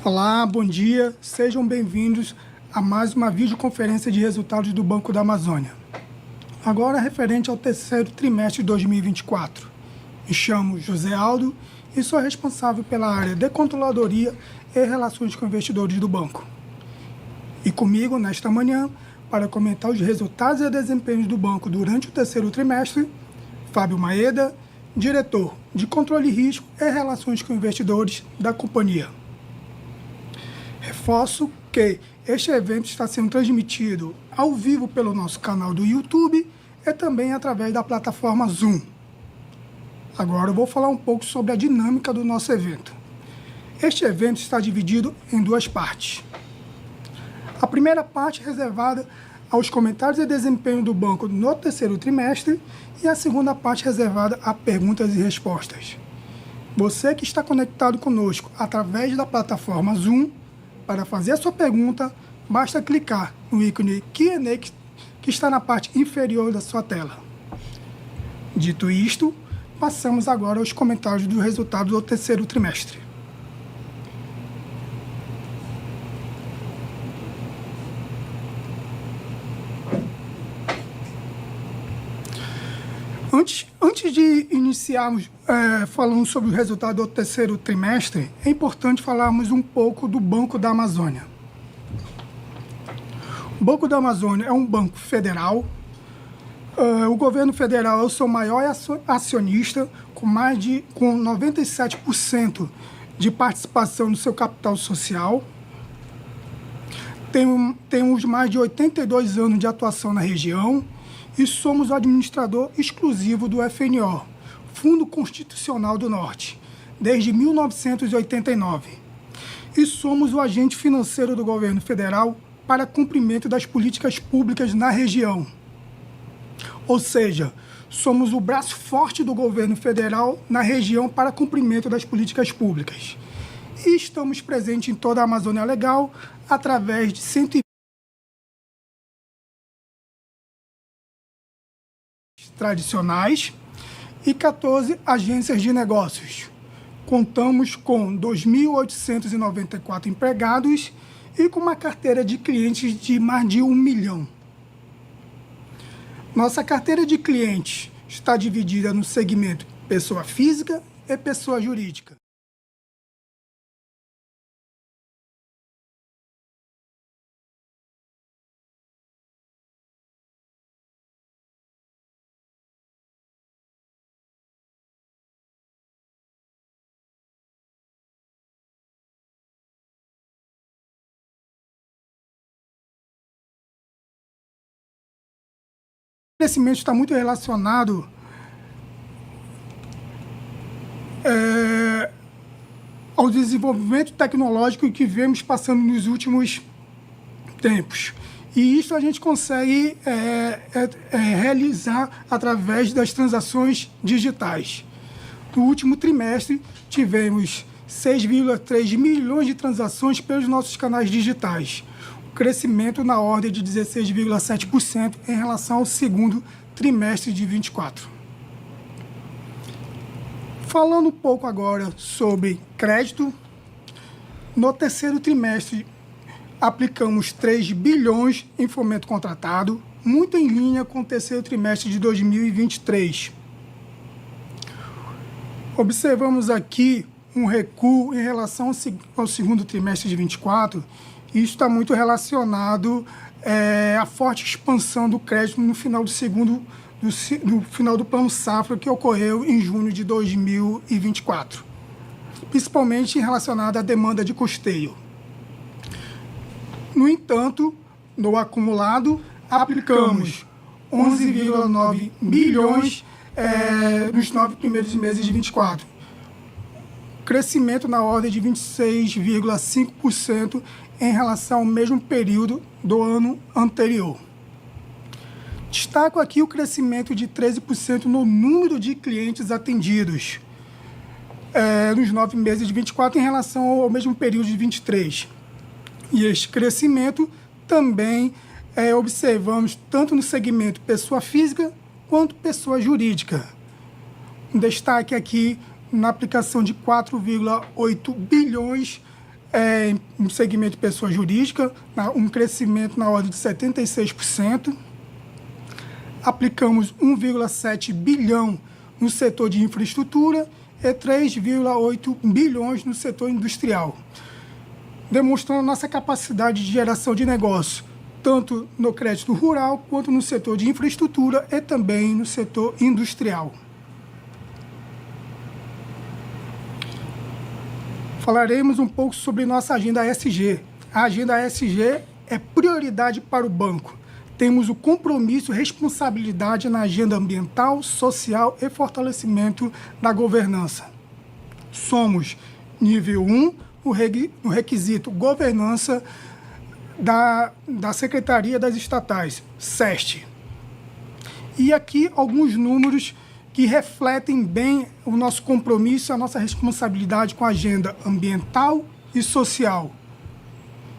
Olá, bom dia, sejam bem-vindos a mais uma videoconferência de resultados do Banco da Amazônia. Agora referente ao terceiro trimestre de 2024. Me chamo José Aldo e sou responsável pela área de controladoria e relações com investidores do banco. E comigo, nesta manhã, para comentar os resultados e desempenhos do banco durante o terceiro trimestre, Fábio Maeda, diretor de controle e risco e relações com investidores da companhia. Reforço que este evento está sendo transmitido ao vivo pelo nosso canal do YouTube e também através da plataforma Zoom. Agora eu vou falar um pouco sobre a dinâmica do nosso evento. Este evento está dividido em duas partes. A primeira parte é reservada aos comentários e desempenho do banco no terceiro trimestre e a segunda parte reservada a perguntas e respostas. Você que está conectado conosco através da plataforma Zoom, para fazer a sua pergunta, basta clicar no ícone Q&A que está na parte inferior da sua tela. Dito isto, passamos agora aos comentários do resultado do terceiro trimestre. Antes de iniciarmos falando sobre o resultado do terceiro trimestre, é importante falarmos um pouco do Banco da Amazônia. O Banco da Amazônia é um banco federal. O governo federal é o seu maior acionista, com 97% de participação no seu capital social. Temos mais de 82 anos de atuação na região e somos o administrador exclusivo do FNO, Fundo Constitucional do Norte, desde 1989. E somos o agente financeiro do governo federal para cumprimento das políticas públicas na região. Ou seja, somos o braço forte do governo federal na região para cumprimento das políticas públicas. E estamos presentes em toda a Amazônia Legal através de 120 tradicionais e 14 agências de negócios. Contamos com 2.894 empregados e com uma carteira de clientes de mais de 1 milhão. Nossa carteira de clientes está dividida no segmento pessoa física e pessoa jurídica. O crescimento está muito relacionado ao desenvolvimento tecnológico que vemos passando nos últimos tempos. E isso a gente consegue realizar através das transações digitais. No último trimestre, tivemos 6,3 milhões de transações pelos nossos canais digitais. Crescimento na ordem de 16,7% em relação ao segundo trimestre de 24. Falando um pouco agora sobre crédito, no terceiro trimestre aplicamos 3 bilhões em fomento contratado, muito em linha com o terceiro trimestre de 2023. Observamos aqui um recuo em relação ao segundo trimestre de 24. Isso está muito relacionado à forte expansão do crédito no final no final do plano safra que ocorreu em junho de 2024, principalmente relacionado à demanda de custeio. No entanto, no acumulado, aplicamos 11,9 bilhões nos 9 primeiros meses de 24. Crescimento na ordem de 26,5% em relação ao mesmo período do ano anterior. Destaco aqui o crescimento de 13% no número de clientes atendidos nos 9 meses de 24 em relação ao mesmo período de 23. E este crescimento também observamos tanto no segmento pessoa física quanto pessoa jurídica. Um destaque aqui na aplicação de 4,8 bilhões no segmento de pessoa jurídica, um crescimento na ordem de 76%. Aplicamos 1,7 bilhão no setor de infraestrutura e 3,8 bilhões no setor industrial, demonstrando nossa capacidade de geração de negócio, tanto no crédito rural quanto no setor de infraestrutura e também no setor industrial. Falaremos um pouco sobre nossa agenda ESG. A agenda ESG é prioridade para o banco. Temos o compromisso e responsabilidade na agenda ambiental, social e fortalecimento da governança. Somos nível 1 no requisito governança da Secretaria das Estatais, SEST. E aqui alguns números que refletem bem o nosso compromisso e a nossa responsabilidade com a agenda ambiental e social.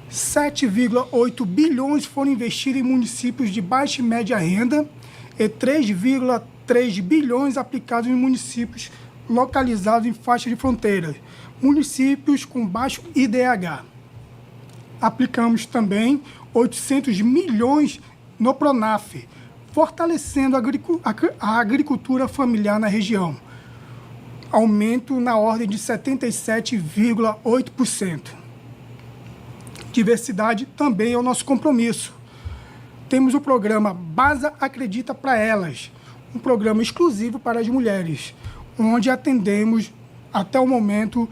7,8 bilhões foram investidos em municípios de baixa e média renda e 3,3 bilhões aplicados em municípios localizados em faixa de fronteira, municípios com baixo IDH. Aplicamos também 800 milhões no PRONAF, fortalecendo a agricultura familiar na região. Aumento na ordem de 77,8%. Diversidade também é o nosso compromisso. Temos o programa Basa Acredita para Elas, um programa exclusivo para as mulheres, onde atendemos, até o momento,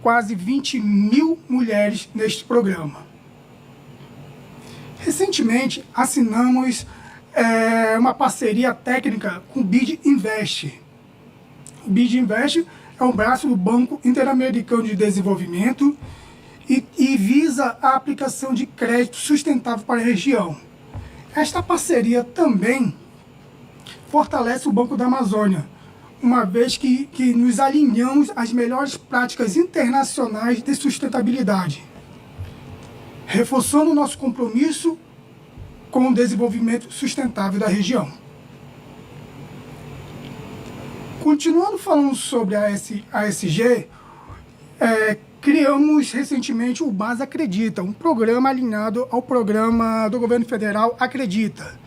quase 20 mil mulheres neste programa. Recentemente, assinamos uma parceria técnica com o BID Invest. O BID Invest é um braço do Banco Interamericano de Desenvolvimento e visa a aplicação de crédito sustentável para a região. Esta parceria também fortalece o Banco da Amazônia, uma vez que nos alinhamos às melhores práticas internacionais de sustentabilidade, reforçando o nosso compromisso com o desenvolvimento sustentável da região. Continuando falando sobre a ESG, criamos recentemente o Basa Acredita, um programa alinhado ao programa do governo federal Acredita,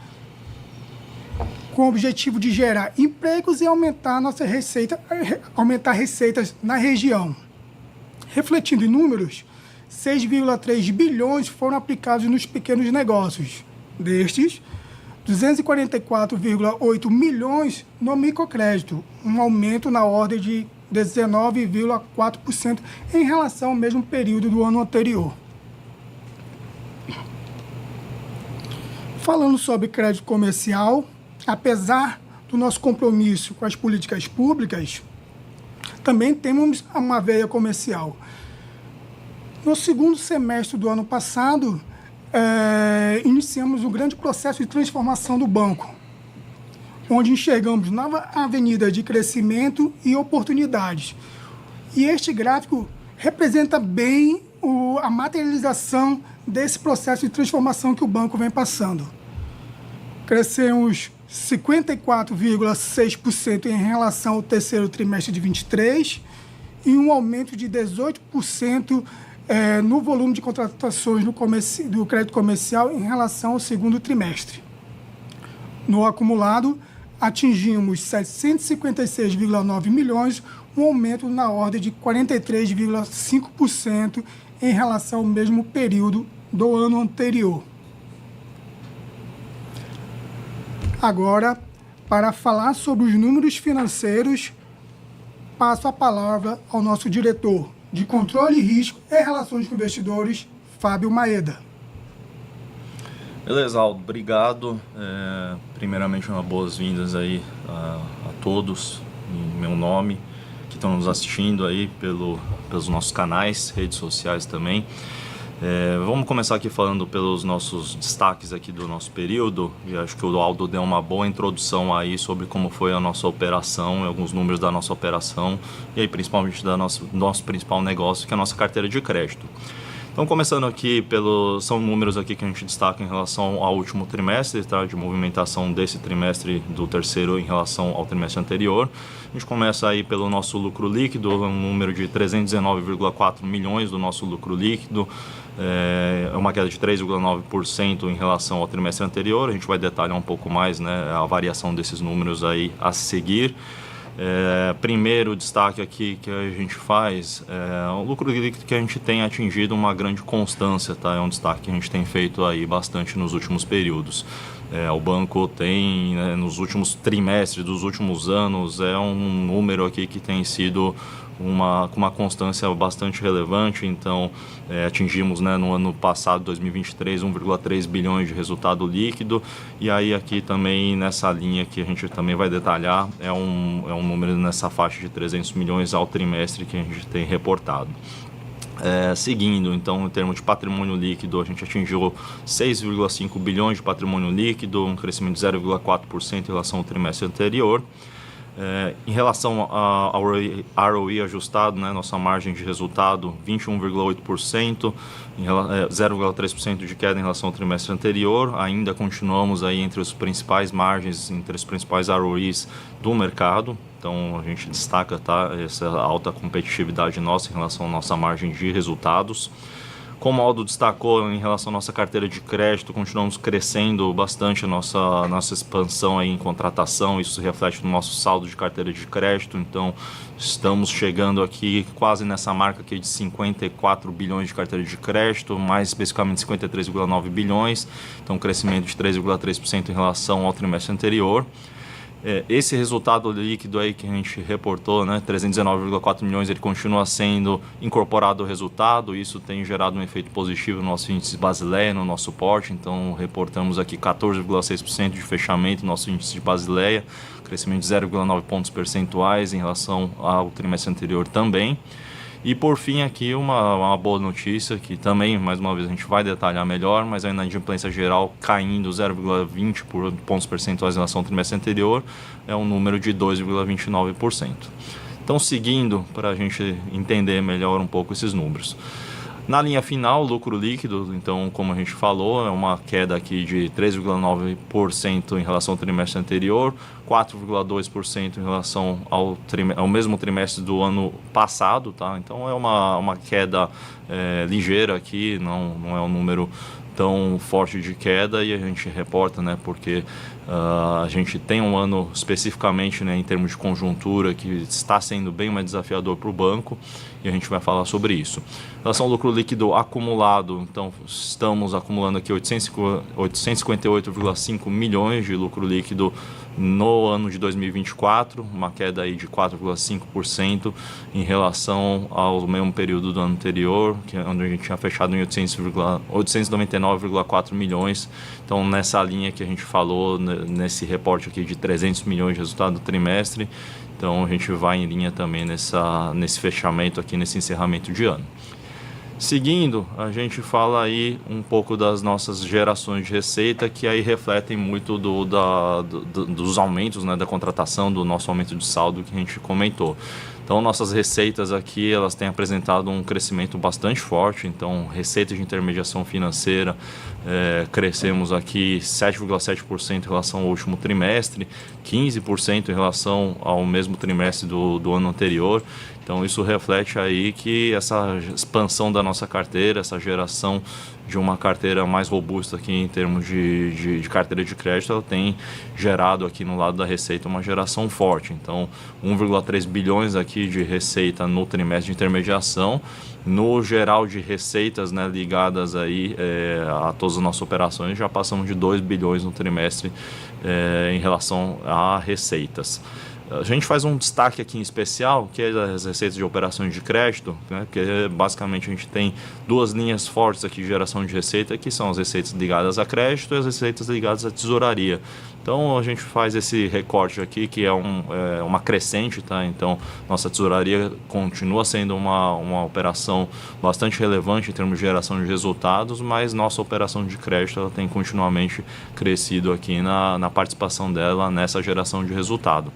com o objetivo de gerar empregos e aumentar nossa receita, aumentar receitas na região. Refletindo em números, 6,3 bilhões foram aplicados nos pequenos negócios. Destes, 244,8 milhões no microcrédito, um aumento na ordem de 19,4% em relação ao mesmo período do ano anterior. Falando sobre crédito comercial, apesar do nosso compromisso com as políticas públicas, também temos uma veia comercial. No segundo semestre do ano passado, iniciamos um grande processo de transformação do banco, onde enxergamos nova avenida de crescimento e oportunidades. E este gráfico representa bem a materialização desse processo de transformação que o banco vem passando. Crescemos 54,6% em relação ao terceiro trimestre de 23 e um aumento de 18% no volume de contratações do crédito comercial em relação ao segundo trimestre. No acumulado, atingimos 756,9 milhões, um aumento na ordem de 43,5% em relação ao mesmo período do ano anterior. Agora, para falar sobre os números financeiros, passo a palavra ao nosso diretor de Controle e Risco e Relações com Investidores, Fábio Maeda. Beleza, Aldo, obrigado. Primeiramente, boas-vindas aí a todos, em meu nome, que estão nos assistindo aí pelos nossos canais, redes sociais também. Vamos começar aqui falando pelos nossos destaques aqui do nosso período. E acho que o Aldo deu uma boa introdução aí sobre como foi a nossa operação, alguns números da nossa operação e aí principalmente do nosso principal negócio, que é a nossa carteira de crédito. Então Então, começando aqui são números aqui que a gente destaca em relação ao último trimestre, tá? De movimentação desse trimestre do terceiro em relação ao trimestre anterior. A gente começa aí pelo nosso lucro líquido, um número de 319,4 milhões do nosso lucro líquido, é uma queda de 3,9% em relação ao trimestre anterior. A gente vai detalhar um pouco mais, né, a variação desses números aí a seguir. Primeiro destaque aqui que a gente faz o lucro líquido, que a gente tem atingido uma grande constância, tá? É um destaque que a gente tem feito aí bastante nos últimos períodos. O banco tem, né, nos últimos trimestres dos últimos anos, um número aqui que tem sido com uma constância bastante relevante. Então atingimos, né, no ano passado, 2023, 1,3 bilhões de resultado líquido, e aí aqui também nessa linha que a gente também vai detalhar, é um número nessa faixa de 300 milhões ao trimestre que a gente tem reportado. Seguindo, então, em termos de patrimônio líquido, a gente atingiu 6,5 bilhões de patrimônio líquido, um crescimento de 0,4% em relação ao trimestre anterior. Em relação ao ROE ajustado, né, nossa margem de resultado 21,8%, 0,3% de queda em relação ao trimestre anterior. Ainda continuamos aí entre as principais margens, entre os principais ROEs do mercado. Então a gente destaca, tá, essa alta competitividade nossa em relação à nossa margem de resultados. Como o Aldo destacou, em relação à nossa carteira de crédito, continuamos crescendo bastante a nossa expansão aí em contratação. Isso se reflete no nosso saldo de carteira de crédito. Então, estamos chegando aqui quase nessa marca aqui de 54 bilhões de carteira de crédito, mais especificamente 53,9 bilhões. Então, um crescimento de 3,3% em relação ao trimestre anterior. Esse resultado líquido aí que a gente reportou, né, 319,4 milhões, ele continua sendo incorporado ao resultado. Isso tem gerado um efeito positivo no nosso índice Basileia, no nosso porte. Então reportamos aqui 14,6% de fechamento no nosso índice de Basileia, crescimento de 0,9 pontos percentuais em relação ao trimestre anterior também. E por fim aqui uma boa notícia, que também, mais uma vez, a gente vai detalhar melhor, mas a inadimplência geral caindo 0,20 pontos percentuais em relação ao trimestre anterior, é um número de 2,29%. Então, seguindo, para a gente entender melhor um pouco esses números. Na linha final, lucro líquido, então, como a gente falou, é uma queda aqui de 3,9% em relação ao trimestre anterior, 4,2% em relação ao mesmo trimestre do ano passado, tá? Então é uma queda ligeira aqui, não é um número tão forte de queda, e a gente reporta, né, porque a gente tem um ano especificamente, né, em termos de conjuntura, que está sendo bem mais desafiador para o banco, e a gente vai falar sobre isso. Em relação ao lucro líquido acumulado, então estamos acumulando aqui 858,5 milhões de lucro líquido no ano de 2024, uma queda aí de 4,5% em relação ao mesmo período do ano anterior, que é onde a gente tinha fechado em 899,4 milhões. Então, nessa linha que a gente falou, nesse reporte aqui de 300 milhões de resultado do trimestre, então a gente vai em linha também nesse fechamento aqui, nesse encerramento de ano. Seguindo, a gente fala aí um pouco das nossas gerações de receita, que aí refletem muito dos aumentos, né, da contratação, do nosso aumento de saldo que a gente comentou. Então, nossas receitas aqui, elas têm apresentado um crescimento bastante forte. Então, receita de intermediação financeira, crescemos aqui 7,7% em relação ao último trimestre, 15% em relação ao mesmo trimestre do ano anterior. Então, isso reflete aí que essa expansão da nossa carteira, essa geração de uma carteira mais robusta aqui em termos de carteira de crédito, ela tem gerado aqui no lado da receita uma geração forte. Então, 1,3 bilhões aqui de receita no trimestre de intermediação. No geral de receitas, né, ligadas aí a todas as nossas operações, já passamos de 2 bilhões no trimestre em relação a receitas. A gente faz um destaque aqui em especial, que é as receitas de operações de crédito, né? Porque basicamente a gente tem duas linhas fortes aqui de geração de receita, que são as receitas ligadas a crédito e as receitas ligadas à tesouraria. Então a gente faz esse recorte aqui, que é uma crescente, tá? Então nossa tesouraria continua sendo uma operação bastante relevante em termos de geração de resultados, mas nossa operação de crédito ela tem continuamente crescido aqui na participação dela nessa geração de resultado.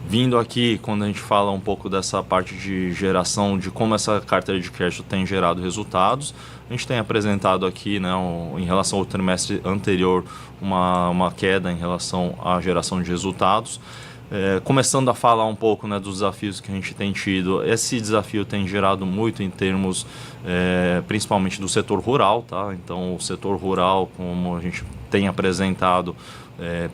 Vindo aqui, quando a gente fala um pouco dessa parte de geração, de como essa carteira de crédito tem gerado resultados, a gente tem apresentado aqui, né, em relação ao trimestre anterior, uma queda em relação à geração de resultados. Começando a falar um pouco, né, dos desafios que a gente tem tido, esse desafio tem gerado muito em termos, principalmente do setor rural, tá? Então, o setor rural, como a gente tem apresentado,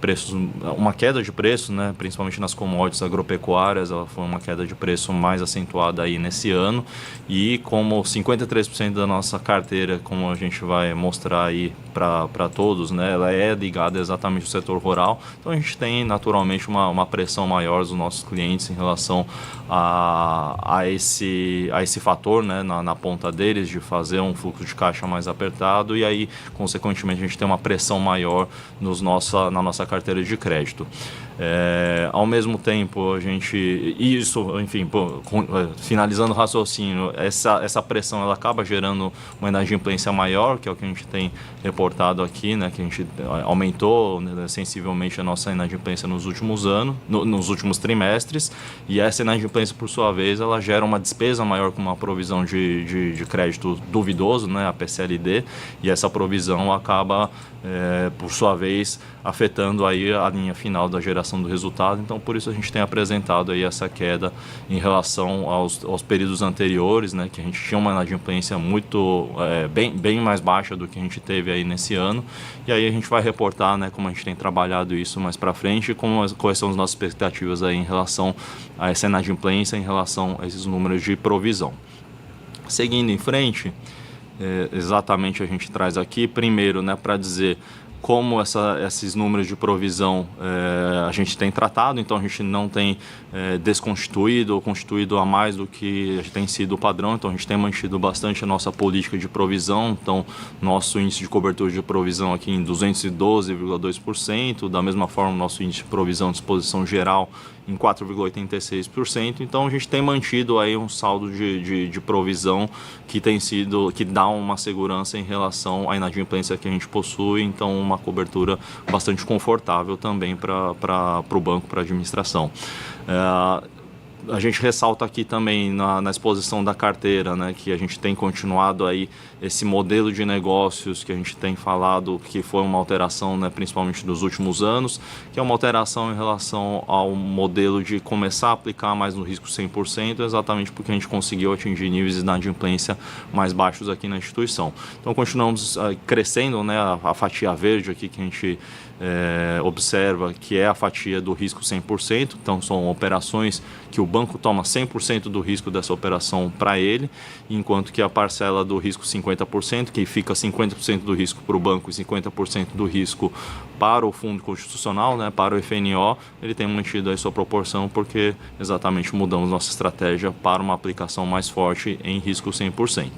preços, uma queda de preço, né, principalmente nas commodities agropecuárias, ela foi uma queda de preço mais acentuada aí nesse ano, e como 53% da nossa carteira, como a gente vai mostrar aí para todos, né, ela é ligada exatamente ao setor rural, então a gente tem naturalmente uma pressão maior dos nossos clientes em relação a esse fator, né, na ponta deles, de fazer um fluxo de caixa mais apertado, e aí consequentemente a gente tem uma pressão maior na nossa carteira de crédito. Ao mesmo tempo, a gente, finalizando o raciocínio, essa pressão ela acaba gerando uma inadimplência maior, que é o que a gente tem reportado aqui, né, que a gente aumentou, né, sensivelmente a nossa inadimplência nos últimos anos, nos últimos trimestres, e essa inadimplência, por sua vez, ela gera uma despesa maior com uma provisão de crédito duvidoso, né, a PCLD, e essa provisão acaba, por sua vez, afetando aí a linha final da geração do resultado. Então, por isso a gente tem apresentado aí essa queda em relação aos períodos anteriores, né, que a gente tinha uma inadimplência muito bem mais baixa do que a gente teve aí nesse ano. E aí a gente vai reportar, né, como a gente tem trabalhado isso mais para frente e quais são as nossas expectativas aí em relação a essa inadimplência, em relação a esses números de provisão. Seguindo em frente, exatamente a gente traz aqui primeiro, né, para dizer como esses números de provisão a gente tem tratado, então a gente não tem desconstituído ou constituído a mais do que tem sido o padrão, então a gente tem mantido bastante a nossa política de provisão, então nosso índice de cobertura de provisão aqui em 212,2%, da mesma forma nosso índice de provisão de exposição geral em 4,86%, então a gente tem mantido aí um saldo de provisão que dá uma segurança em relação à inadimplência que a gente possui, então uma cobertura bastante confortável também para o banco, para a administração. A gente ressalta aqui também na exposição da carteira, né, que a gente tem continuado aí esse modelo de negócios que a gente tem falado que foi uma alteração, né, principalmente nos últimos anos, que é uma alteração em relação ao modelo de começar a aplicar mais no risco 100%, exatamente porque a gente conseguiu atingir níveis de inadimplência mais baixos aqui na instituição. Então continuamos crescendo, né, a fatia verde aqui que a gente observa, que é a fatia do risco 100%, então são operações que o banco toma 100% do risco dessa operação para ele, enquanto que a parcela do risco 50%, que fica 50% do risco para o banco e 50% do risco para o fundo constitucional, né, para o FNO, ele tem mantido aí sua proporção porque exatamente mudamos nossa estratégia para uma aplicação mais forte em risco 100%.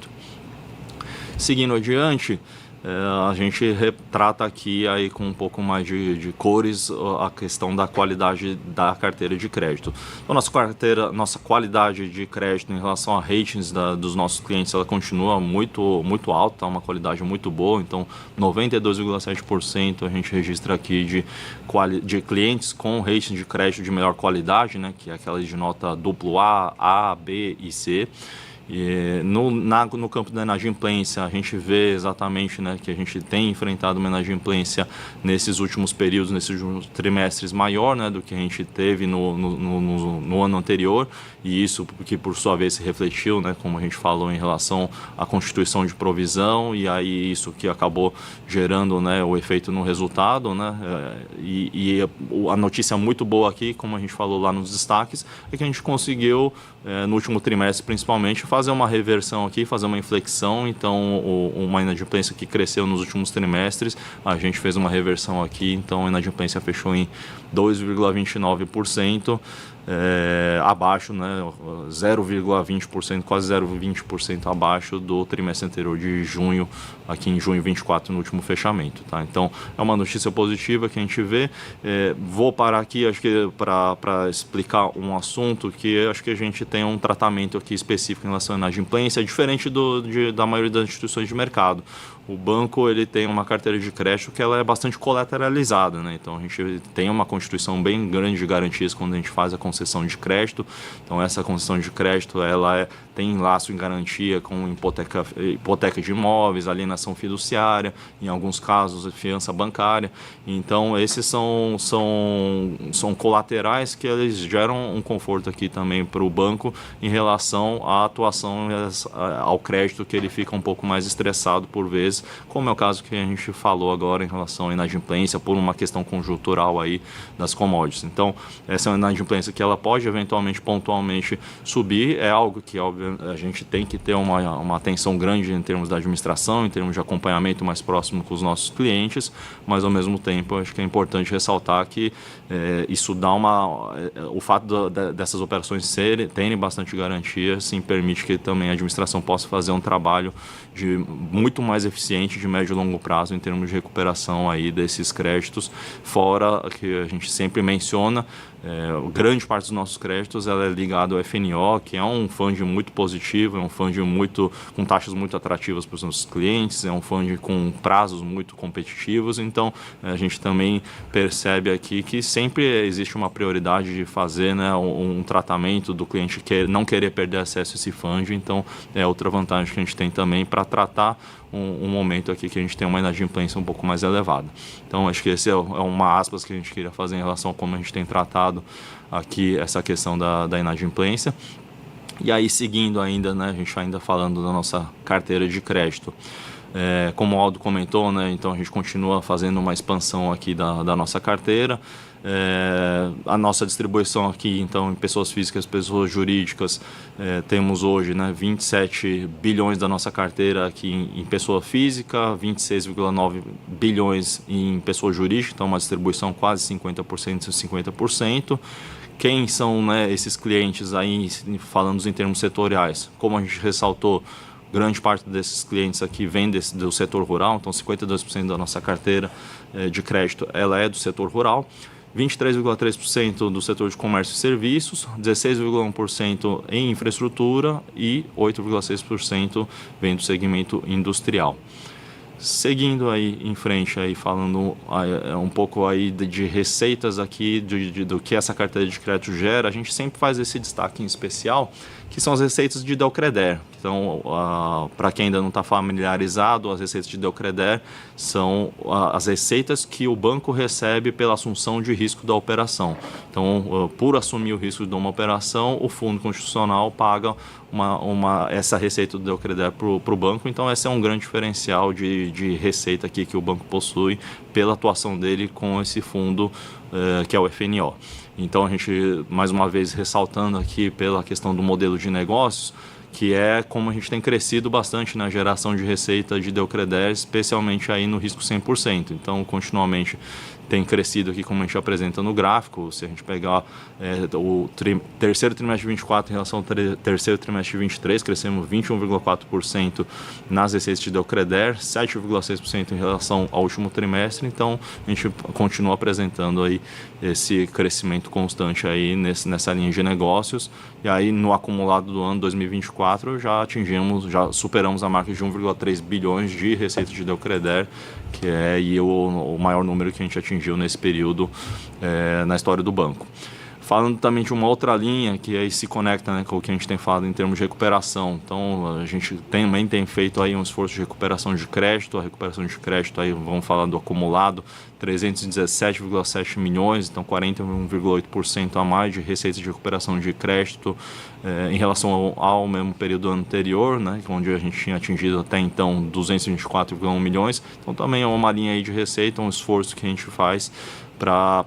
Seguindo adiante, a gente retrata aqui aí com um pouco mais de cores a questão da qualidade da carteira de crédito. Então, nossa qualidade de crédito em relação a ratings dos nossos clientes, ela continua muito alta, uma qualidade muito boa. Então, 92,7% a gente registra aqui de clientes com rating de crédito de melhor qualidade, né, que é aquela de nota AA, A, B e C. E no campo da inadimplência, a gente vê exatamente, né, que a gente tem enfrentado uma inadimplência nesses últimos períodos, nesses últimos trimestres maior, né, do que a gente teve no ano anterior, e isso que por sua vez se refletiu, né, como a gente falou, em relação à constituição de provisão, e aí isso que acabou gerando, né, o efeito no resultado, né, e a notícia muito boa aqui, como a gente falou lá nos destaques, é que a gente conseguiu, no último trimestre principalmente, fazer uma reversão aqui, fazer uma inflexão. Então, uma inadimplência que cresceu nos últimos trimestres, a gente fez uma reversão aqui, então a inadimplência fechou em 2,29%, abaixo, né, 0,20%, quase 0,20% abaixo do trimestre anterior de junho, aqui em junho 24, no último fechamento. Tá? Então, é uma notícia positiva que a gente vê. Vou parar aqui, acho que para explicar um assunto que acho que a gente tem um tratamento aqui específico em relação à inadimplência, diferente da maioria das instituições de mercado. O banco ele tem uma carteira de crédito que ela é bastante colateralizada, né? Então a gente tem uma constituição bem grande de garantias quando a gente faz a concessão de crédito. Então essa concessão de crédito ela tem laço em garantia com hipoteca de imóveis, alienação fiduciária, em alguns casos fiança bancária. Então esses são colaterais que eles geram um conforto aqui também para o banco em relação à atuação ao crédito, que ele fica um pouco mais estressado por vezes, como é o caso que a gente falou agora em relação à inadimplência por uma questão conjuntural aí das commodities. Então essa é uma inadimplência que ela pode eventualmente pontualmente subir, é algo que óbvio a gente tem que ter uma atenção grande em termos da administração, em termos de acompanhamento mais próximo com os nossos clientes, mas ao mesmo tempo acho que é importante ressaltar que isso dá o fato dessas operações terem bastante garantia, sim, permite que também a administração possa fazer um trabalho muito mais eficiente de médio e longo prazo em termos de recuperação aí desses créditos, fora que a gente sempre menciona, grande parte dos nossos créditos ela é ligada ao FNO, que é um fundo muito positivo, é um fundo com taxas muito atrativas para os nossos clientes, é um fundo com prazos muito competitivos, então a gente também percebe aqui que sempre existe uma prioridade de fazer, né, um tratamento do cliente não querer perder acesso a esse fundo, então é outra vantagem que a gente tem também para tratar um momento aqui que a gente tem uma inadimplência um pouco mais elevada. Então acho que esse é uma aspas que a gente queria fazer em relação a como a gente tem tratado aqui essa questão da inadimplência. E aí seguindo ainda, né, a gente ainda falando da nossa carteira de crédito. Como o Aldo comentou, né, então a gente continua fazendo uma expansão aqui da nossa carteira. A nossa distribuição aqui, então, em pessoas físicas, pessoas jurídicas, temos hoje, né, 27 bilhões da nossa carteira aqui em pessoa física, 26,9 bilhões em pessoa jurídica, então uma distribuição quase 50% e 50%. Quem são, né, esses clientes aí, falando em termos setoriais? Como a gente ressaltou, grande parte desses clientes aqui vem do setor rural, então 52% da nossa carteira de crédito ela é do setor rural, 23,3% do setor de comércio e serviços, 16,1% em infraestrutura e 8,6% vem do segmento industrial. Seguindo aí em frente, aí falando um pouco aí de receitas aqui, do que essa carteira de crédito gera, a gente sempre faz esse destaque em especial, que são as receitas de Delcreder. Então, para quem ainda não está familiarizado, as receitas de Delcreder são as receitas que o banco recebe pela assunção de risco da operação. Então, por assumir o risco de uma operação, o Fundo Constitucional paga essa receita do Delcreder para o banco. Então, esse é um grande diferencial de receita aqui que o banco possui pela atuação dele com esse fundo que é o FNO. Então, a gente, mais uma vez, ressaltando aqui pela questão do modelo de negócios, que é como a gente tem crescido bastante na geração de receita de Delcreder, especialmente aí no risco 100%. Então, continuamente tem crescido aqui, como a gente apresenta no gráfico. Se a gente pegar o terceiro trimestre de 24 em relação ao terceiro trimestre de 23, crescemos 21,4% nas receitas de Delcreder, 7,6% em relação ao último trimestre. Então, a gente continua apresentando aí esse crescimento constante aí nessa linha de negócios. E aí, no acumulado do ano 2024, já superamos a marca de 1,3 bilhões de receitas de Delcreder, que é aí o maior número que a gente atingiu nesse período na história do banco. Falando também de uma outra linha que aí se conecta, né, com o que a gente tem falado em termos de recuperação. Então, a gente também tem feito aí um esforço de recuperação de crédito. A recuperação de crédito, aí vamos falar do acumulado, 317,7 milhões, então 41,8% a mais de receitas de recuperação de crédito em relação ao mesmo período anterior, né, onde a gente tinha atingido até então 224,1 milhões. Então, também é uma linha aí de receita, um esforço que a gente faz para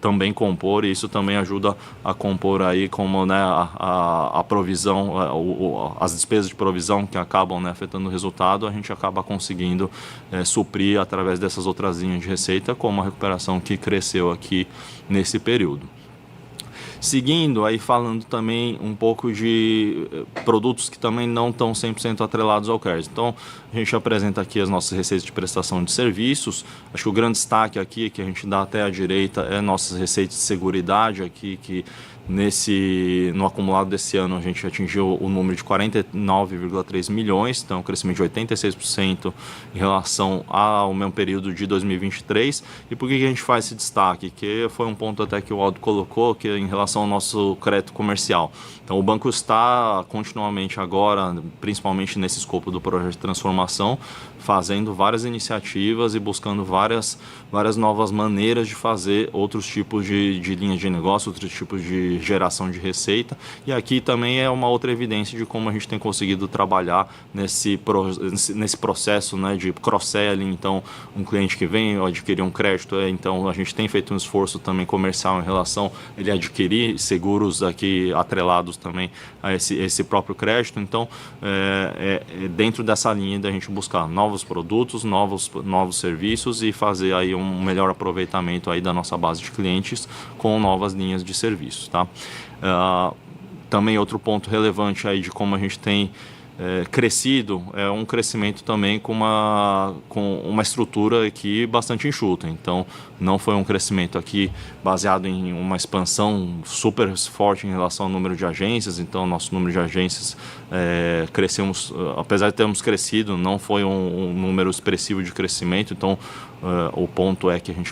também compor, e isso também ajuda a compor aí como, né, a provisão, as despesas de provisão que acabam, né, afetando o resultado, a gente acaba conseguindo suprir através dessas outras linhas de receita, como a recuperação que cresceu aqui nesse período. Seguindo, aí falando também um pouco de produtos que também não estão 100% atrelados ao crédito. Então, a gente apresenta aqui as nossas receitas de prestação de serviços. Acho que o grande destaque aqui, que a gente dá até à direita, é nossas receitas de seguridade aqui, que No acumulado desse ano, a gente atingiu o número de 49,3 milhões, então um crescimento de 86% em relação ao mesmo período de 2023. E por que a gente faz esse destaque? Que foi um ponto até que o Aldo colocou, que é em relação ao nosso crédito comercial. Então, o banco está continuamente agora, principalmente nesse escopo do projeto de transformação, fazendo várias iniciativas e buscando várias novas maneiras de fazer outros tipos de linhas de negócio, outros tipos de geração de receita. E aqui também é uma outra evidência de como a gente tem conseguido trabalhar nesse processo, né, de cross-selling. Então, um cliente que vem adquirir um crédito, então a gente tem feito um esforço também comercial em relação a ele adquirir seguros aqui atrelados também a esse próprio crédito. Então, dentro dessa linha da gente buscar novos produtos, novos serviços e fazer aí um melhor aproveitamento aí da nossa base de clientes com novas linhas de serviços, tá? Também outro ponto relevante aí de como a gente tem crescido é um crescimento também com uma estrutura aqui bastante enxuta. Então, não foi um crescimento aqui baseado em uma expansão super forte em relação ao número de agências. Então, nosso número de agências crescemos, apesar de termos crescido, não foi um número expressivo de crescimento. Então, o ponto é que a gente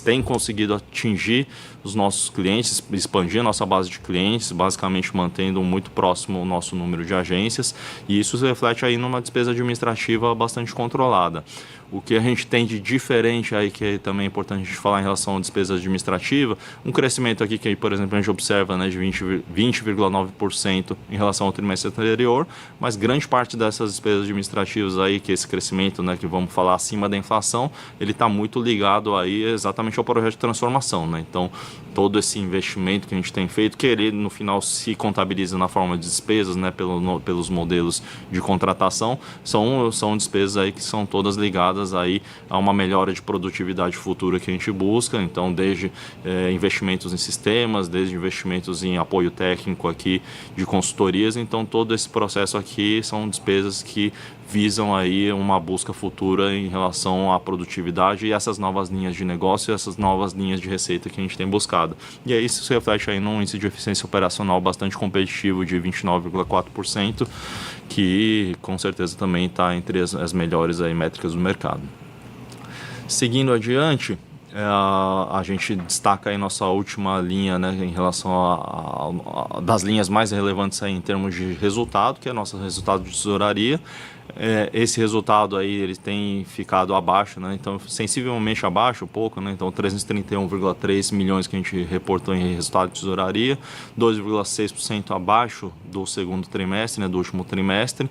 tem conseguido atingir os nossos clientes, expandir a nossa base de clientes, basicamente mantendo muito próximo o nosso número de agências, e isso se reflete aí numa despesa administrativa bastante controlada. O que a gente tem de diferente aí, que também é importante a gente falar em relação à despesa administrativa, um crescimento aqui que, por exemplo, a gente observa, né, de 20,9% em relação ao trimestre anterior, mas grande parte dessas despesas administrativas aí, que esse crescimento, né, que vamos falar acima da inflação, ele está muito ligado aí exatamente ao projeto de transformação, né? Então, todo esse investimento que a gente tem feito, que ele no final se contabiliza na forma de despesas, né, pelos modelos de contratação, são despesas aí que são todas ligadas aí a uma melhora de produtividade futura que a gente busca. Então, desde investimentos em sistemas, desde investimentos em apoio técnico aqui de consultorias. Então, todo esse processo aqui são despesas que visam aí uma busca futura em relação à produtividade e essas novas linhas de negócio e essas novas linhas de receita que a gente tem buscado. E aí isso se reflete aí num índice de eficiência operacional bastante competitivo de 29,4%, que com certeza também está entre as melhores aí métricas do mercado. Seguindo adiante, a gente destaca aí nossa última linha, né, em relação das linhas mais relevantes aí em termos de resultado, que é nosso resultado de tesouraria. Esse resultado aí ele tem ficado abaixo, né? Então sensivelmente abaixo, um pouco, né? Então 331,3 milhões que a gente reportou em resultado de tesouraria, 2,6% abaixo do segundo trimestre, né? Do último trimestre.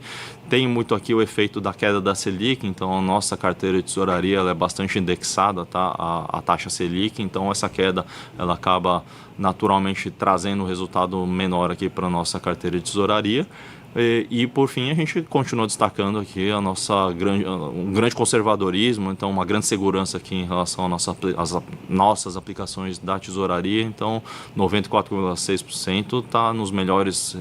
Tem muito aqui o efeito da queda da Selic, então a nossa carteira de tesouraria ela é bastante indexada, tá? A taxa Selic, então essa queda ela acaba naturalmente trazendo um resultado menor aqui para a nossa carteira de tesouraria. E por fim a gente continua destacando aqui um grande conservadorismo, então uma grande segurança aqui em relação às nossas aplicações da tesouraria. Então 94,6% está nos melhores,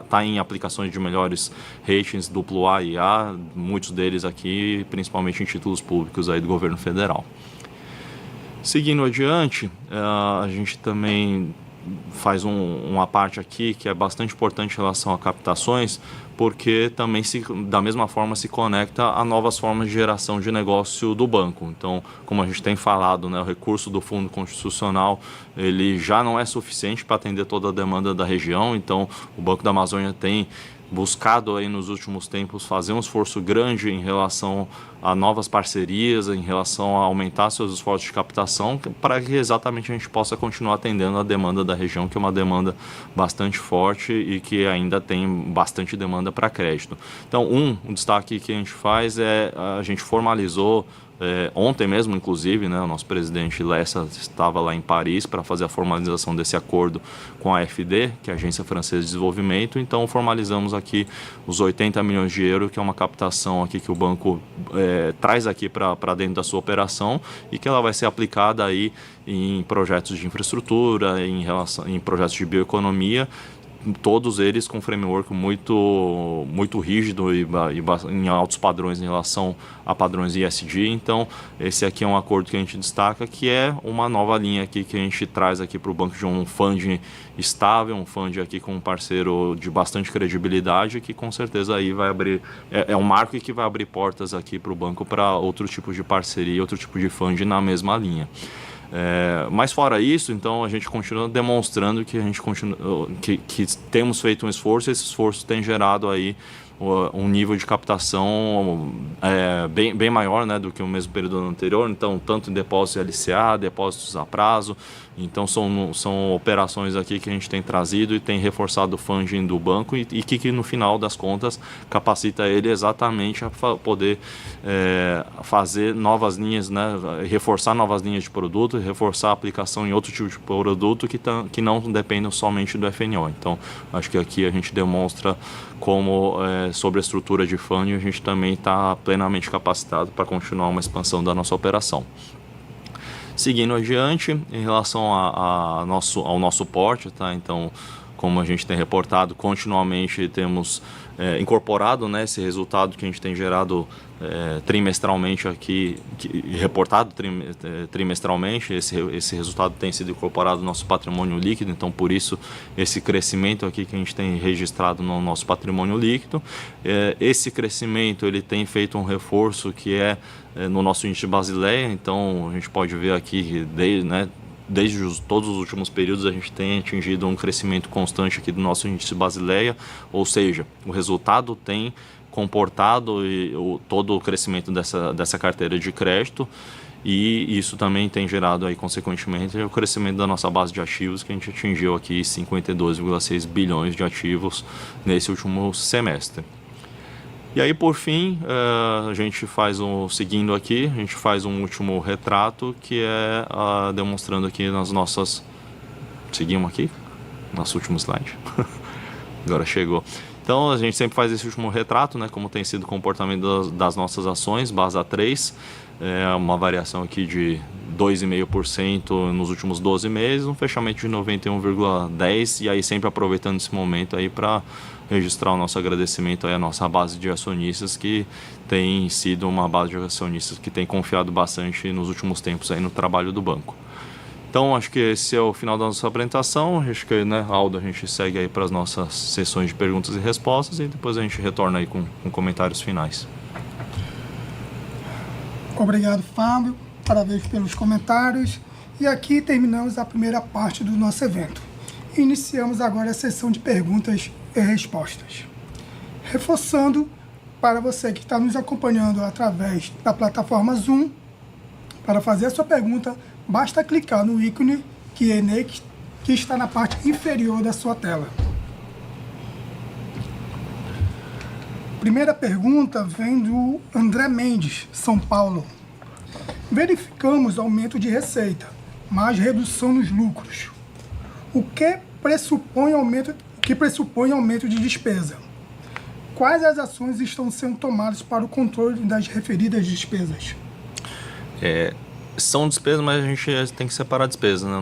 tá em aplicações de melhores ratings AAA e A, muitos deles aqui principalmente em títulos públicos aí do governo federal. Seguindo adiante, a gente também faz uma parte aqui que é bastante importante em relação a captações, porque também da mesma forma se conecta a novas formas de geração de negócio do banco. Então, como a gente tem falado, né, o recurso do Fundo Constitucional ele já não é suficiente para atender toda a demanda da região. Então, o Banco da Amazônia tem buscado aí nos últimos tempos fazer um esforço grande em relação a novas parcerias, em relação a aumentar seus esforços de captação, para que exatamente a gente possa continuar atendendo a demanda da região, que é uma demanda bastante forte e que ainda tem bastante demanda para crédito. Então, um destaque que a gente faz a gente formalizou ontem mesmo, inclusive, né, o nosso presidente Lessa estava lá em Paris para fazer a formalização desse acordo com a AfD, que é a Agência Francesa de Desenvolvimento. Então, formalizamos aqui os 80 milhões de euros, que é uma captação aqui que o banco traz aqui para dentro da sua operação e que ela vai ser aplicada aí em projetos de infraestrutura, em projetos de bioeconomia, todos eles com framework muito rígido e em altos padrões em relação a padrões ESG. Então, esse aqui é um acordo que a gente destaca, que é uma nova linha aqui que a gente traz aqui para o banco de um funding estável, um funding aqui com um parceiro de bastante credibilidade, que com certeza aí vai abrir, é um marco que vai abrir portas aqui para o banco para outro tipo de parceria, outro tipo de funding na mesma linha. Mas fora isso, então a gente continua demonstrando que a gente que temos feito um esforço. Esse esforço tem gerado aí um nível de captação bem maior, né, do que o mesmo período anterior. Então, tanto em depósitos LCA, depósitos a prazo. Então, são operações aqui que a gente tem trazido e tem reforçado o funding do banco e que no final das contas capacita ele exatamente a poder fazer novas linhas, né, reforçar novas linhas de produto, reforçar a aplicação em outro tipo de produto que não dependem somente do FNO. Então, acho que aqui a gente demonstra como sobre a estrutura de funding a gente também está plenamente capacitado para continuar uma expansão da nossa operação. Seguindo adiante, em relação ao nosso porte, tá? Então, como a gente tem reportado, continuamente temos incorporado, né, esse resultado que a gente tem gerado trimestralmente aqui, reportado trimestralmente. Esse resultado tem sido incorporado no nosso patrimônio líquido, então por isso esse crescimento aqui que a gente tem registrado no nosso patrimônio líquido. Esse crescimento ele tem feito um reforço que no nosso índice de Basileia. Então a gente pode ver aqui desde todos os últimos períodos a gente tem atingido um crescimento constante aqui do nosso índice Basileia, ou seja, o resultado tem comportado todo o crescimento dessa carteira de crédito, e isso também tem gerado aí consequentemente o crescimento da nossa base de ativos, que a gente atingiu aqui 52,6 bilhões de ativos nesse último semestre. E aí, por fim, a gente faz seguindo aqui, a gente faz um último retrato, que é demonstrando aqui nas nossas... Seguimos aqui? Nosso último slide. Agora chegou. Então, a gente sempre faz esse último retrato, né, como tem sido o comportamento das nossas ações, Basa 3, uma variação aqui de 2,5% nos últimos 12 meses, um fechamento de 91,10%, e aí sempre aproveitando esse momento aí para registrar o nosso agradecimento aí à nossa base de acionistas, que tem sido uma base de acionistas que tem confiado bastante nos últimos tempos aí no trabalho do banco. Então, acho que esse é o final da nossa apresentação. Acho que, né, Aldo, a gente segue aí para as nossas sessões de perguntas e respostas e depois a gente retorna aí com comentários finais. Obrigado, Fábio. Parabéns pelos comentários. E aqui terminamos a primeira parte do nosso evento. Iniciamos agora a sessão de perguntas e respostas. Reforçando, para você que está nos acompanhando através da plataforma Zoom, para fazer a sua pergunta, basta clicar no ícone Q&A que está na parte inferior da sua tela. Primeira pergunta vem do André Mendes, São Paulo. Verificamos aumento de receita, mas redução nos lucros. O que pressupõe aumento de despesa? Quais as ações estão sendo tomadas para o controle das referidas despesas? São despesas, mas a gente tem que separar despesas, né?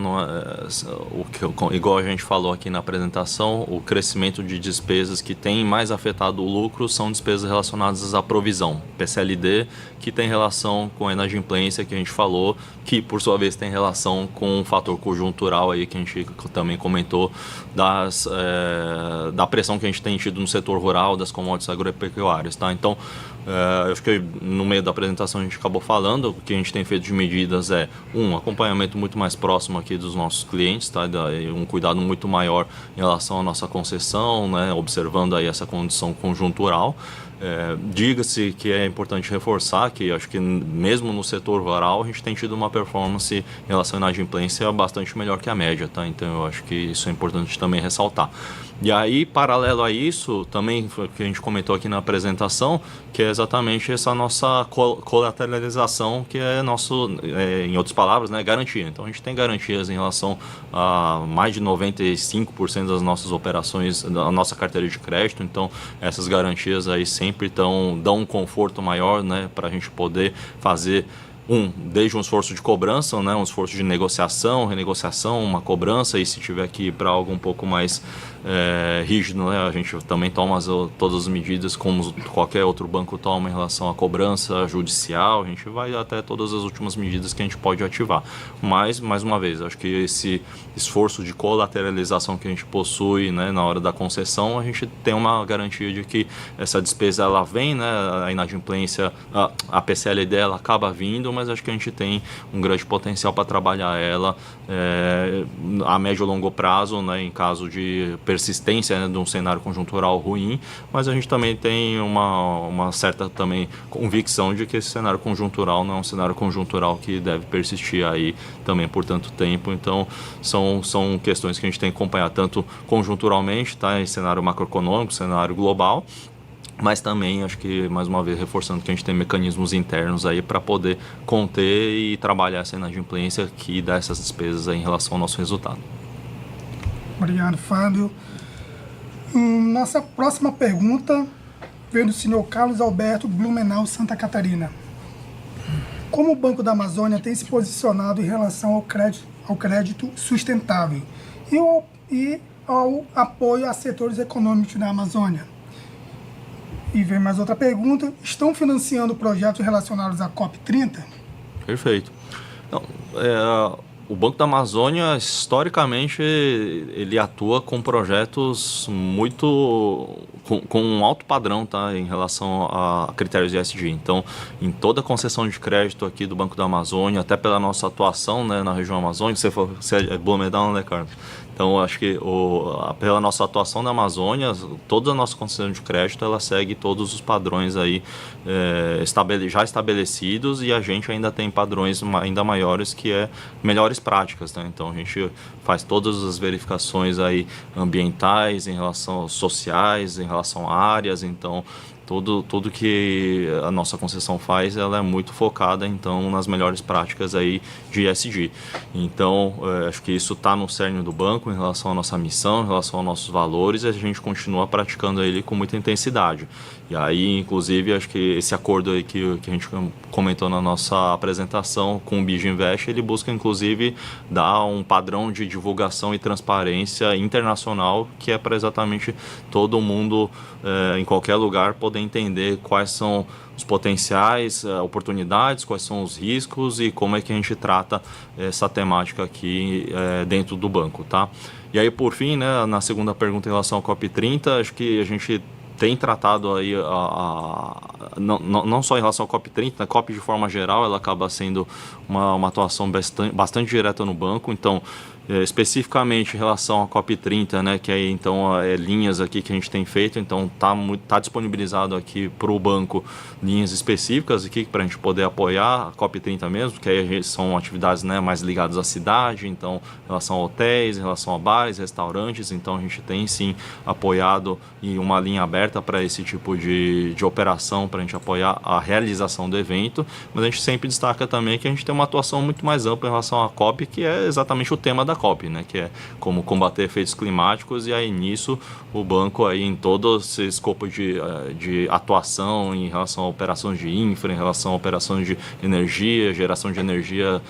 Igual a gente falou aqui na apresentação, o crescimento de despesas que tem mais afetado o lucro são despesas relacionadas à provisão, PCLD, que tem relação com a inadimplência que a gente falou, que por sua vez tem relação com um fator conjuntural aí que a gente também comentou, da pressão que a gente tem tido no setor rural, das commodities agropecuárias, tá? Então, eu acho que no meio da apresentação a gente acabou falando, o que a gente tem feito de medidas um acompanhamento muito mais próximo aqui dos nossos clientes, tá? Um cuidado muito maior em relação à nossa concessão, né? Observando aí essa condição conjuntural. Diga-se que é importante reforçar que acho que mesmo no setor rural a gente tem tido uma performance em relação à inadimplência bastante melhor que a média, tá? Então eu acho que isso é importante também ressaltar. E aí, paralelo a isso, também foi o que a gente comentou aqui na apresentação, que é exatamente essa nossa colateralização, que é em outras palavras, né, garantia. Então a gente tem garantias em relação a mais de 95% das nossas operações, da nossa carteira de crédito. Então essas garantias aí sempre dão um conforto maior, né, para a gente poder fazer desde um esforço de cobrança, né, um esforço de negociação, renegociação, uma cobrança, e se tiver que ir para algo um pouco mais rígido, né, a gente também toma todas as medidas como qualquer outro banco toma em relação à cobrança judicial, a gente vai até todas as últimas medidas que a gente pode ativar. Mas, mais uma vez, acho que esse esforço de colateralização que a gente possui, né, na hora da concessão, a gente tem uma garantia de que essa despesa ela vem, né, a inadimplência, a PCL dela acaba vindo, mas acho que a gente tem um grande potencial para trabalhar ela a médio e longo prazo, né, em caso de persistência, né, de um cenário conjuntural ruim, mas a gente também tem uma certa também convicção de que esse cenário conjuntural não é um cenário conjuntural que deve persistir aí também por tanto tempo. Então são questões que a gente tem que acompanhar tanto conjunturalmente, tá, em cenário macroeconômico, cenário global, mas também acho que, mais uma vez, reforçando que a gente tem mecanismos internos aí para poder conter e trabalhar essa inadimplência que dá essas despesas aí em relação ao nosso resultado. Obrigado, Fábio. Nossa próxima pergunta veio do senhor Carlos Alberto Blumenau, Santa Catarina. Como o Banco da Amazônia tem se posicionado em relação ao crédito sustentável e ao apoio a setores econômicos da Amazônia? E vem mais outra pergunta. Estão financiando projetos relacionados à COP30? Perfeito. Então, o Banco da Amazônia, historicamente, ele atua com projetos muito com um alto padrão, tá, em relação a critérios de ESG. Então, em toda a concessão de crédito aqui do Banco da Amazônia, até pela nossa atuação, né, na região amazônica, você é Blumenau, né, Carlos? Então, acho que pela nossa atuação na Amazônia, toda a nossa concessão de crédito, ela segue todos os padrões aí já estabelecidos, e a gente ainda tem padrões ainda maiores, que é melhores práticas, né? Então, a gente faz todas as verificações aí ambientais, em relação aos sociais, em relação a áreas. Então, tudo que a nossa concessão faz, ela é muito focada, então, nas melhores práticas aí de ESG. Então, acho que isso está no cerne do banco em relação à nossa missão, em relação aos nossos valores, e a gente continua praticando ele com muita intensidade. E aí, inclusive, acho que esse acordo aí que a gente comentou na nossa apresentação com o BIG Invest, ele busca, inclusive, dar um padrão de divulgação e transparência internacional, que é para exatamente todo mundo, em qualquer lugar, poder entender quais são os potenciais oportunidades, quais são os riscos e como é que a gente trata essa temática aqui dentro do banco, tá? E aí, por fim, né, na segunda pergunta em relação ao COP30, acho que a gente tem tratado aí, não só em relação ao COP30, a COP de forma geral, ela acaba sendo uma atuação bastante direta no banco. Então, especificamente em relação à COP30, né, que aí então linhas aqui que a gente tem feito, então tá disponibilizado aqui para o banco linhas específicas aqui para a gente poder apoiar a COP30 mesmo, que aí são atividades, né, mais ligadas à cidade, então em relação a hotéis, em relação a bares, restaurantes. Então a gente tem sim apoiado e uma linha aberta para esse tipo de operação, para a gente apoiar a realização do evento, mas a gente sempre destaca também que a gente tem uma atuação muito mais ampla em relação à COP, que é exatamente o tema da COP, né, que é como combater efeitos climáticos. E aí nisso o banco aí em todo esse escopo de atuação em relação a operações de infra, em relação a operações de energia, geração de energia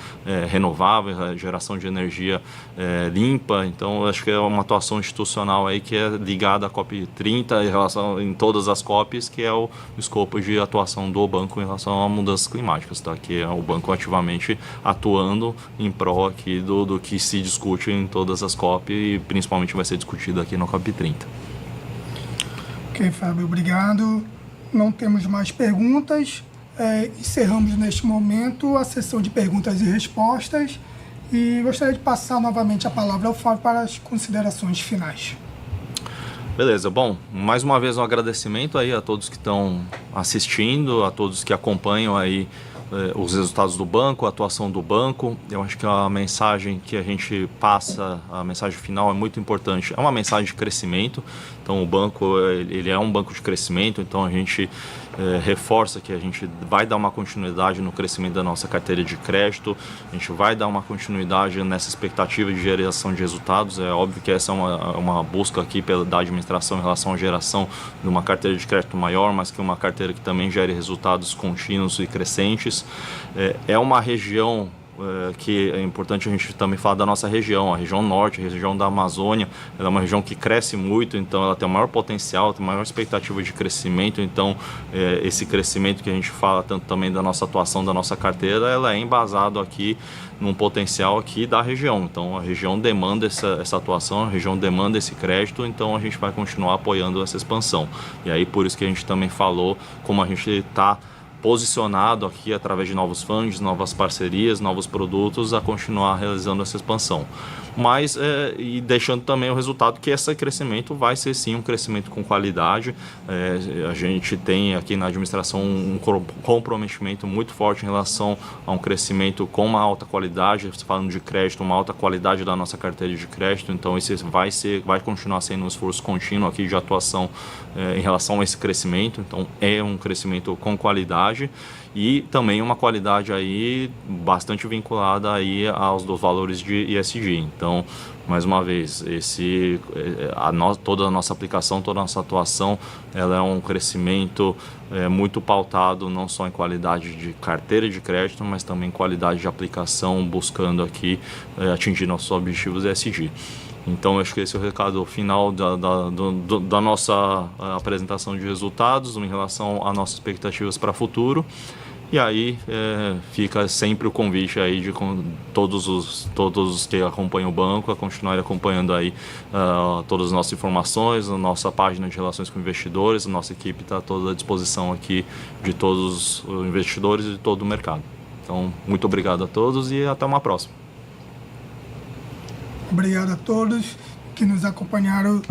renovável, geração de energia limpa. Então acho que é uma atuação institucional aí que é ligada à COP30 em relação em todas as COPs, que é o escopo de atuação do banco em relação a mudanças climáticas, tá? Que é o banco ativamente atuando em prol aqui do que se discute em todas as COP e principalmente vai ser discutido aqui no COP30. Ok, Fábio, obrigado. Não temos mais perguntas. Encerramos neste momento a sessão de perguntas e respostas e gostaria de passar novamente a palavra ao Fábio para as considerações finais. Beleza, bom, mais uma vez um agradecimento aí a todos que estão assistindo, a todos que acompanham aí os resultados do banco, a atuação do banco. Eu acho que a mensagem que a gente passa, a mensagem final é muito importante. É uma mensagem de crescimento. Então o banco, ele é um banco de crescimento, então a gente reforça que a gente vai dar uma continuidade no crescimento da nossa carteira de crédito, a gente vai dar uma continuidade nessa expectativa de geração de resultados. É óbvio que essa é uma busca aqui da administração em relação à geração de uma carteira de crédito maior, mas que uma carteira que também gere resultados contínuos e crescentes. investidores. É uma região que é importante a gente também falar da nossa região, a região norte, a região da Amazônia. Ela é uma região que cresce muito, então ela tem o maior potencial, tem maior expectativa de crescimento. Então esse crescimento que a gente fala tanto também da nossa atuação, da nossa carteira, ela é embasado aqui num potencial aqui da região. Então a região demanda essa atuação, a região demanda esse crédito, então a gente vai continuar apoiando essa expansão. E aí por isso que a gente também falou como a gente está posicionado aqui através de novos fundos, novas parcerias, novos produtos a continuar realizando essa expansão. Mas, e deixando também o resultado que esse crescimento vai ser sim um crescimento com qualidade. A gente tem aqui na administração um comprometimento muito forte em relação a um crescimento com uma alta qualidade, falando de crédito, uma alta qualidade da nossa carteira de crédito. Então esse vai continuar sendo um esforço contínuo aqui de atuação em relação a esse crescimento. Então é um crescimento com qualidade e também uma qualidade aí bastante vinculada aí aos dos valores de ESG. Então, mais uma vez, toda a nossa aplicação, toda a nossa atuação, ela é um crescimento muito pautado não só em qualidade de carteira de crédito, mas também qualidade de aplicação, buscando aqui atingir nossos objetivos ESG. Então, acho que esse é o recado final da nossa apresentação de resultados em relação às nossas expectativas para o futuro. E aí fica sempre o convite aí de todos os que acompanham o banco a continuarem acompanhando aí todas as nossas informações, a nossa página de relações com investidores. A nossa equipe está toda à disposição aqui de todos os investidores e de todo o mercado. Então, muito obrigado a todos e até uma próxima. Obrigado a todos que nos acompanharam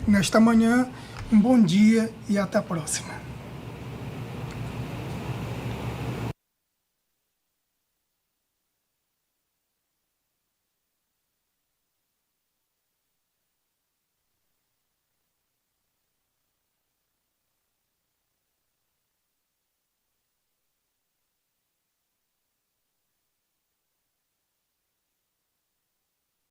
nesta manhã. Um bom dia e até a próxima.